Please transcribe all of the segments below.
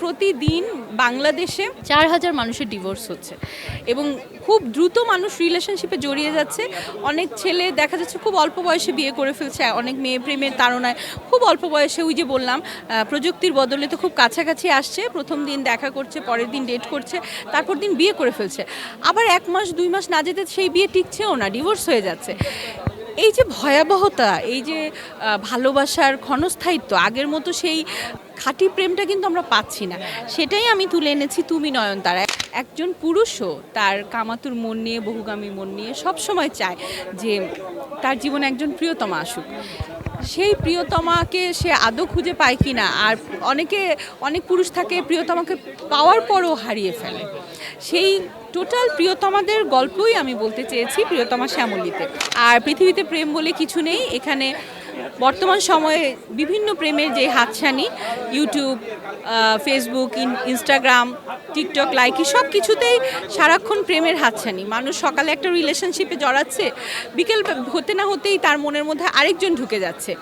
প্রতিদিন বাংলাদেশে 4000 মানুষের ডিভোর্স হচ্ছে এবং খুব দ্রুত মানুষ রিলেশনশিপে জড়িয়ে যাচ্ছে। অনেক ছেলে দেখা যাচ্ছে খুব অল্প বয়সে বিয়ে করে ফেলছে, অনেক মেয়ে প্রেমের তাড়নায় খুব অল্প বয়সে, ওই যে বললাম প্রযুক্তির বদলে তো খুব কাছাকাছি আসছে, প্রথম দিন দেখা করছে, পরের দিন ডেট করছে, তারপর দিন বিয়ে করে ফেলছে। আবার 1 মাস 2 মাস না যেতে সেই বিয়ে টিকছেও না, ডিভোর্স হয়ে যাচ্ছে। এই যে ভয়াবহতা, এই যে ভালোবাসার ক্ষণস্থায়িত্ব, আগের মতো সেই খাঁটি প্রেমটা কিন্তু আমরা পাচ্ছি না। সেটাই আমি তুলে এনেছি তুমি নয়নতারা। একজন পুরুষও তার কামাতুর মন নিয়ে, বহুগামী মন নিয়ে সবসময় চায় যে তার জীবনে একজন প্রিয়তমা আসুক। সেই প্রিয়তমাকে সে আদৌ খুঁজে পায় কি না, আর অনেক পুরুষ থাকে প্রিয়তমাকে পাওয়ার পরও হারিয়ে ফেলে। সেই টোটাল প্রিয়তমাদের গল্পই আমি বলতে চেয়েছি প্রিয়তমা শ্যামলীতে। আর পৃথিবীতে প্রেম বলে কিছু নেই। এখানে বর্তমান সময়ে বিভিন্ন প্রেমের যে হাতছানি, YouTube, Facebook, Instagram, TikTok, Likee, সব কিছুতেই সারাক্ষণ প্রেমের হাতছানি। মানুষ সকালে একটা রিলেশনশিপে জড়াচ্ছে, বিকেল হতে না হতেই তার মনের মধ্যে আরেকজন ঢুকে যাচ্ছে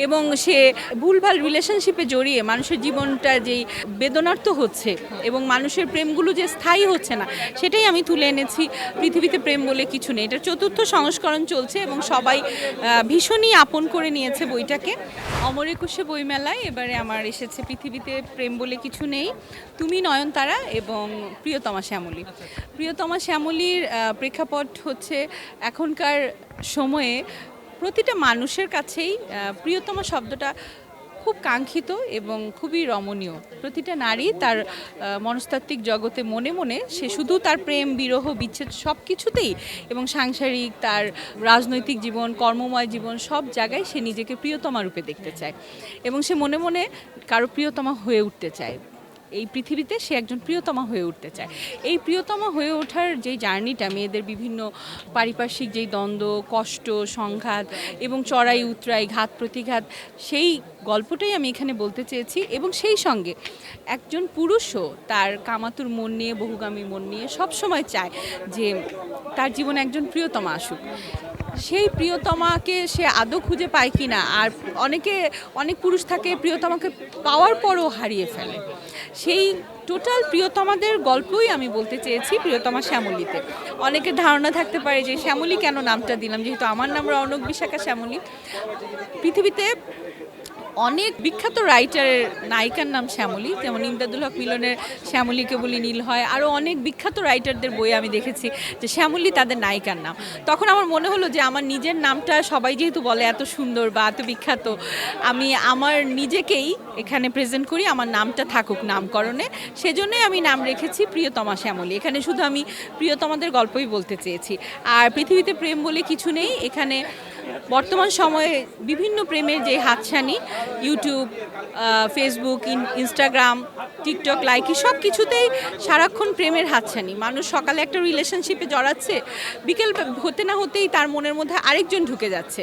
এবং সে ভুলভাল রিলেশনশিপে জড়িয়ে মানুষের জীবনটা যেই বেদনার্থ হচ্ছে এবং মানুষের প্রেমগুলো যে স্থায়ী হচ্ছে না, সেটাই আমি তুলে এনেছি পৃথিবীতে প্রেম বলে কিছু নেই। এটার 4র্থ সংস্করণ চলছে এবং সবাই ভীষণই আপন করে নিয়েছে বইটাকে। অমর একুশে বইমেলায় এবারে আমার এসেছে পৃথিবীতে প্রেম বলে কিছু নেই, তুমি নয়নতারা এবং প্রিয়তমা শ্যামলী। প্রিয়তমা শ্যামলীর প্রেক্ষাপট হচ্ছে এখনকার সময়ে প্রতিটা মানুষের কাছেই প্রিয়তমা শব্দটা খুব কাঙ্ক্ষিত এবং খুবই রমণীয়। প্রতিটা নারী তার মনস্তাত্ত্বিক জগতে মনে মনে সে শুধু তার প্রেম, বিরহ, বিচ্ছেদ সব কিছুতেই এবং সাংসারিক, তার রাজনৈতিক জীবন, কর্মময় জীবন, সব জায়গায় সে নিজেকে প্রিয়তমা রূপে দেখতে চায় এবং সে মনে মনে কারো প্রিয়তমা হয়ে উঠতে চায়। এই পৃথিবীতে সে একজন প্রিয়তমা হয়ে উঠতে চায়। এই প্রিয়তমা হয়ে ওঠার যেই জার্নিটা, মেয়েদের বিভিন্ন পারিপার্শ্বিক যেই দ্বন্দ্ব, কষ্ট, সংঘাত এবং চড়াই উতরাই, ঘাত প্রতিঘাত, সেই গল্পটাই আমি এখানে বলতে চেয়েছি। এবং সেই সঙ্গে একজন পুরুষও তার কামাতুর মন নিয়ে, বহুগামী মন নিয়ে সবসময় চায় যে তার জীবনে একজন প্রিয়তমা আসুক। সেই প্রিয়তমাকে সে আদৌ খুঁজে পায় কি না, আর অনেক পুরুষ থাকে প্রিয়তমাকে পাওয়ার পরও হারিয়ে ফেলে। সেই টোটাল প্রিয়তমাদের গল্পই আমি বলতে চেয়েছি প্রিয়তমা শ্যামলীতে। অনেকের ধারণা থাকতে পারে যে শ্যামলী কেন নামটা দিলাম, যেহেতু আমার নাম রৌনক বিশাখা শ্যামলী। পৃথিবীতে অনেক বিখ্যাত রাইটারের নায়িকার নাম শ্যামলী, যেমন ইমদাদুল হক মিলনের শ্যামলীকে বলি নীল হয়। আরও অনেক বিখ্যাত রাইটারদের বইয়ে আমি দেখেছি যে শ্যামলী তাদের নায়িকার নাম। তখন আমার মনে হলো যে আমার নিজের নামটা সবাই যেহেতু বলে এত সুন্দর বা এত বিখ্যাত, আমি আমার নিজেকেই এখানে প্রেজেন্ট করি, আমার নামটা থাকুক নামকরণে। সেজন্যই আমি নাম রেখেছি প্রিয়তমা শ্যামলী। এখানে শুধু আমি প্রিয়তমাদের গল্পই বলতে চেয়েছি। আর পৃথিবীতে প্রেম বলে কিছু নেই। এখানে বর্তমান সময়ে বিভিন্ন প্রেমের যে হাতছানি, YouTube, Facebook, Instagram, TikTok, Likee, সব কিছুতেই সারাক্ষণ প্রেমের হাতছানি। মানুষ সকালে একটা রিলেশনশিপে জড়াচ্ছে, বিকেল হতে না হতেই তার মনের মধ্যে আরেকজন ঢুকে যাচ্ছে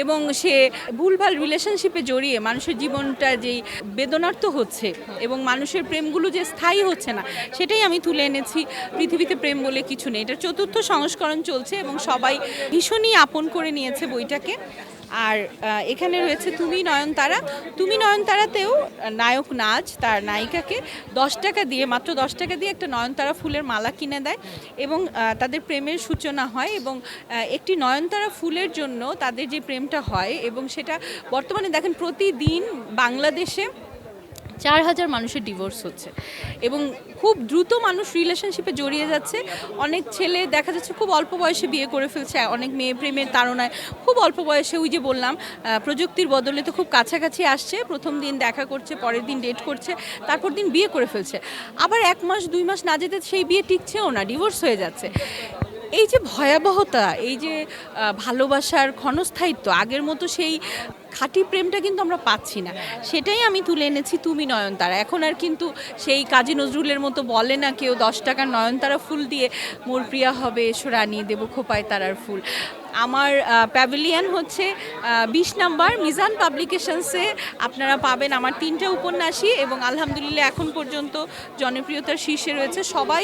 এবং সে ভুলভাল রিলেশনশিপে জড়িয়ে মানুষের জীবনটা যেই বেদনার্থ হচ্ছে এবং মানুষের প্রেমগুলো যে স্থায়ী হচ্ছে না, সেটাই আমি তুলে এনেছি পৃথিবীতে প্রেম বলে কিছু নেই। এটার 4র্থ সংস্করণ চলছে এবং সবাই ভীষণই আপন করে নিয়েছে বইটাকে। আর এখানে রয়েছে তুমি নয়নতারা। তুমি নয়নতারাতেও নায়ক নাজ তার নায়িকাকে 10 টাকা দিয়ে, মাত্র 10 টাকা দিয়ে একটা নয়নতারা ফুলের মালা কিনে দেয় এবং তাদের প্রেমের সূচনা হয়। এবং একটি নয়নতারা ফুলের জন্য তাদের যে প্রেমটা হয়, এবং সেটা বর্তমানে দেখেন প্রতিদিন বাংলাদেশে 4000 মানুষের ডিভোর্স হচ্ছে এবং খুব দ্রুত মানুষ রিলেশনশিপে জড়িয়ে যাচ্ছে। অনেক ছেলে দেখা যাচ্ছে খুব অল্প বয়সে বিয়ে করে ফেলছে, অনেক মেয়ে প্রেমের তাড়নায় খুব অল্প বয়সে, ওই যে বললাম প্রযুক্তির বদলে তো খুব কাছাকাছি আসছে, প্রথম দিন দেখা করছে, পরের দিন ডেট করছে, তারপর দিন বিয়ে করে ফেলছে। আবার 1 মাস 2 মাস না যেতে সেই বিয়ে টিকছেও না, ডিভোর্স হয়ে যাচ্ছে। এই যে ভয়াবহতা, এই যে ভালোবাসার ক্ষণস্থায়িত্ব, আগের মতো সেই খাঁটি প্রেমটা কিন্তু আমরা পাচ্ছি না। সেটাই আমি তুলে এনেছি তুমি নয়নতারা। এখন আর কিন্তু সেই কাজী নজরুলের মতো বলে না কেউ 10 টাকার নয়নতারা ফুল দিয়ে মোর প্রিয়া হবে এসো রানী দেব খোপায় তারার ফুল। আমার প্যাভিলিয়ন হচ্ছে 20 নাম্বার মিজান পাবলিকেশনসে। আপনারা পাবেন আমার 3টে উপন্যাসই এবং আলহামদুলিল্লাহ এখন পর্যন্ত জনপ্রিয়তার শীর্ষে রয়েছে। সবাই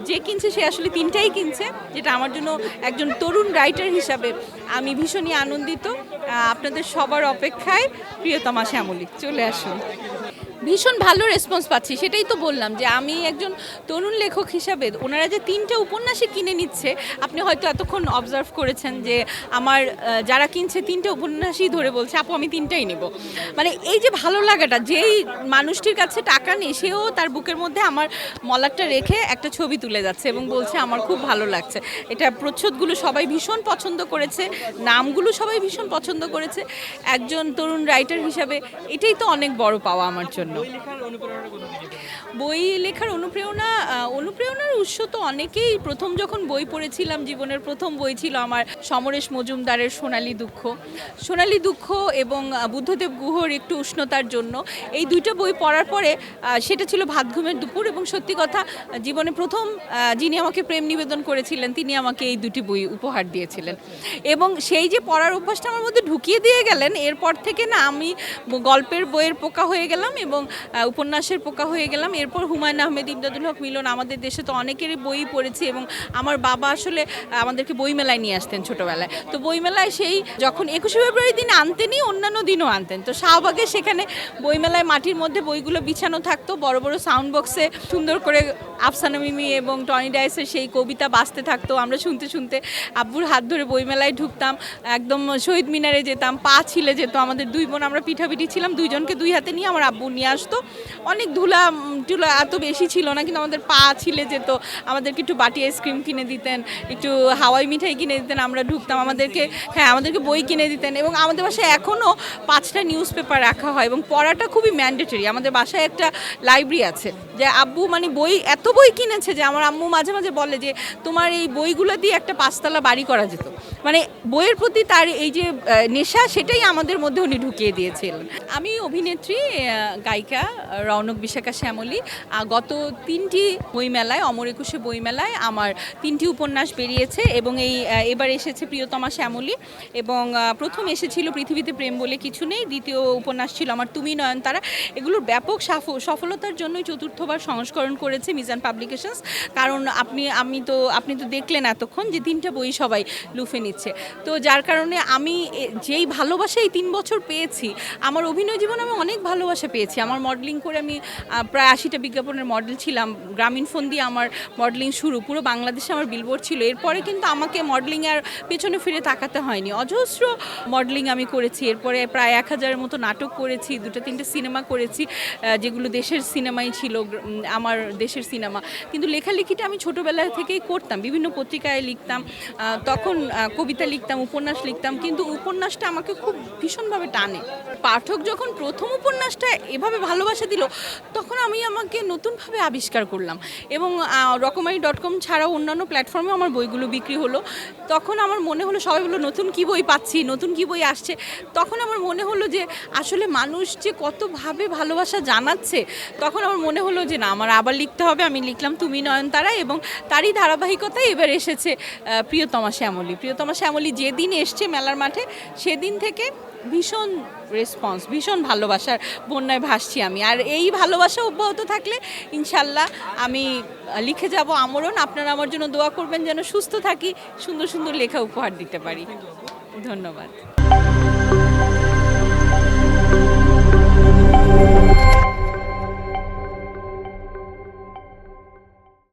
যে কিনছে সে আসলে 3টাই কিনছে, যেটা আমার জন্য একজন তরুণ রাইটার হিসাবে আমি ভীষণই আনন্দিত। আপনাদের সবার অপেক্ষায় প্রিয়তমা শ্যামলী, চলে আসুন। ভীষণ ভালো রেসপন্স পাচ্ছি, সেটাই তো বললাম যে আমি একজন তরুণ লেখক হিসাবে ওনারা যে 3টে উপন্যাসই কিনে নিচ্ছে, আপনি হয়তো এতক্ষণ অবজার্ভ করেছেন যে আমার যারা কিনছে 3টে উপন্যাসই ধরে বলছে আপু আমি 3টাই নেব। মানে এই যে ভালো লাগাটা, যেই মানুষটির কাছে টাকা নেই সেও তার বুকের মধ্যে আমার মলাটটা রেখে একটা ছবি তুলে যাচ্ছে এবং বলছে আমার খুব ভালো লাগছে। এটা প্রচ্ছদগুলো সবাই ভীষণ পছন্দ করেছে, নামগুলো সবাই ভীষণ পছন্দ করেছে। একজন তরুণ রাইটার হিসাবে এটাই তো অনেক বড় পাওয়া আমার জন্য। বই লেখার অনুপ্রেরণার উৎস তো অনেকেই। প্রথম যখন বই পড়েছিলাম, জীবনের প্রথম বই ছিল আমার সমরেশ মজুমদারের সোনালী দুঃখ এবং বুদ্ধদেব গুহর একটু উষ্ণতার জন্য। এই 2টা বই পড়ার পরে সেটা ছিল ভাত ঘুমের দুপুর, এবং সত্যি কথা জীবনে প্রথম যিনি আমাকে প্রেম নিবেদন করেছিলেন তিনি আমাকে এই 2টি বই উপহার দিয়েছিলেন। এবং সেই যে পড়ার অভ্যাসটা আমার মধ্যে ঢুকিয়ে দিয়ে গেলেন, এরপর থেকে না আমি গল্পের বইয়ের পোকা হয়ে গেলাম এবং উপন্যাসের পোকা হয়ে গেলাম। এরপর হুমায়ুন আহমেদ, ইমদাদুল হক মিলন, আমাদের দেশে তো অনেকেরই বই পড়েছি এবং আমার বাবা আসলে আমাদেরকে বইমেলায় নিয়ে আসতেন ছোটোবেলায়। তো বইমেলায় সেই যখন 21শে ফেব্রুয়ারি দিন আনতেনই, অন্যান্য দিনও আনতেন। তো শাহবাগে সেখানে বইমেলায় মাটির মধ্যে বইগুলো বিছানো থাকতো, বড় বড় সাউন্ড বক্সে সুন্দর করে আফসানা মিমি এবং টনি ডাইসের সেই কবিতা বাজতে থাকতো। আমরা শুনতে শুনতে আব্বুর হাত ধরে বইমেলায় ঢুকতাম, একদম শহীদ মিনারে যেতাম, পা ছিলে যেত। আমাদের 2 বোন আমরা পিঠাপিঠি ছিলাম, 2জনকে 2 হাতে নিয়ে আমার আব্বু নিয়ে আসতো। অনেক ধুলা টুলা এত বেশি ছিল না, কিন্তু আমাদের পা ছিলে যেত। আমাদেরকে একটু বাটি আইসক্রিম কিনে দিতেন, একটু হাওয়াই মিঠাই কিনে দিতেন, আমরা ঢুকতাম। আমাদেরকে বই কিনে দিতেন। এবং আমাদের বাসায় এখনও 5টা নিউজ পেপার রাখা হয় এবং পড়াটা খুবই ম্যান্ডেটরি। আমাদের বাসায় একটা লাইব্রেরি আছে, যে আব্বু মানে এত বই কিনেছে যে আমার আম্মু মাঝে মাঝে বলে যে তোমার এই বইগুলো দিয়ে একটা 5তলা বাড়ি করা যেত। মানে বইয়ের প্রতি তার এই যে নেশা, সেটাই আমাদের মধ্যে উনি ঢুকিয়ে দিয়েছিলেন। আমি অভিনেত্রী, গায়িকা রৌনক বিশাখা শ্যামলী। গত 3টি বইমেলায়, অমর একুশে বইমেলায় আমার 3টি উপন্যাস বেরিয়েছে এবং এবার এসেছে প্রিয়তমা শ্যামলী। এবং প্রথম এসেছিল পৃথিবীতে প্রেম বলে কিছু নেই, দ্বিতীয় উপন্যাস ছিল আমার তুমি নয়নতারা। এগুলোর ব্যাপক সফলতার জন্যই 4র্থবার সংস্করণ করেছে মিজান পাবলিকেশনস। কারণ আপনি তো দেখলেন এতক্ষণ যে 3টা বই সবাই লুফে নিচ্ছে। তো যার কারণে আমি যেই ভালোবাসা এই 3 বছর পেয়েছি, আমার অভিনয় জীবনে আমি অনেক ভালোবাসা পেয়েছি। আমার মডেলিং করে আমি প্রায় 80টা বিজ্ঞাপনের মডেল ছিলাম। গ্রামীণ ফোন দিয়ে আমার মডেলিং শুরু, পুরো বাংলাদেশে আমার বিলবোর্ড ছিল। এরপরে কিন্তু আমাকে মডেলিংয়ের পেছনে ফিরে তাকাতে হয়নি, অজস্র মডেলিং আমি করেছি। এরপরে প্রায় 1000-এর মতো নাটক করেছি, 2-3টে সিনেমা করেছি, যেগুলো দেশের সিনেমাই ছিল, আমার দেশের সিনেমা। কিন্তু লেখালেখিটা আমি ছোটোবেলা থেকেই করতাম, বিভিন্ন পত্রিকায় লিখতাম, তখন কবিতা লিখতাম, উপন্যাস লিখতাম, কিন্তু উপন্যাসটা আমাকে খুব ভীষণভাবে টানে। পাঠক যখন প্রথম উপন্যাসটা এভাবে ভালোবাসা দিল, তখন আমি আমাকে নতুনভাবে আবিষ্কার করলাম। এবং রকমারি.com ছাড়াও অন্যান্য প্ল্যাটফর্মে আমার বইগুলো বিক্রি হলো। তখন আমার মনে হলো, সবাই বললো নতুন কী বই পাচ্ছি, নতুন কী বই আসছে। তখন আমার মনে হলো যে আসলে মানুষ যে কতভাবে ভালোবাসা জানাচ্ছে। তখন আমার মনে হলো যে না, আমার আবার লিখতে হবে। আমি লিখলাম তুমি নয়নতারা, এবং তারই ধারাবাহিকতায় এবার এসেছে প্রিয়তমা শ্যামলী। যেদিন এসছে মেলার মাঠে, সেদিন থেকে ভীষণ রেসপন্স, ভীষণ ভালোবাসার বন্যায় ভাসছি আমি। আর এই ভালোবাসা অব্যাহত থাকলে ইনশাল্লাহ আমি লিখে যাব আমরণ। আপনারা আমার জন্য দোয়া করবেন যেন সুস্থ থাকি, সুন্দর সুন্দর লেখা উপহার দিতে পারি। ধন্যবাদ।